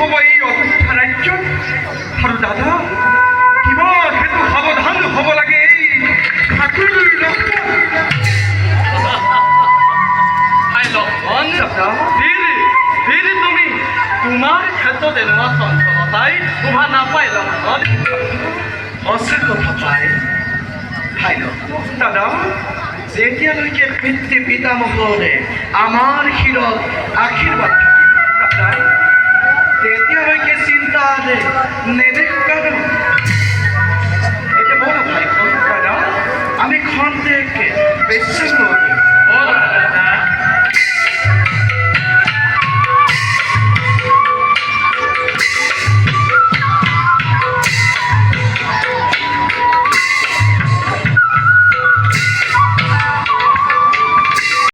হ'ব এই অৱস্থা ৰাজ্যত আৰু দাদা কিবা হেতু সাৱধান হ'ব লাগে এই ঠাকুৰ তুমি তোমাৰ ক্ষেত্ৰত এনেকুৱা চঞ্চলতাই শোভা নাপায় লক্ষণ সঁচা কথা পাই খাই লওক দাদা যেতিয়ালৈকে পিতৃ পিতামহৰে আমাৰ শিৰত আশীৰ্বাদ থাকিব তেতিয়ালৈকে চিন্তা নেদেখোঁ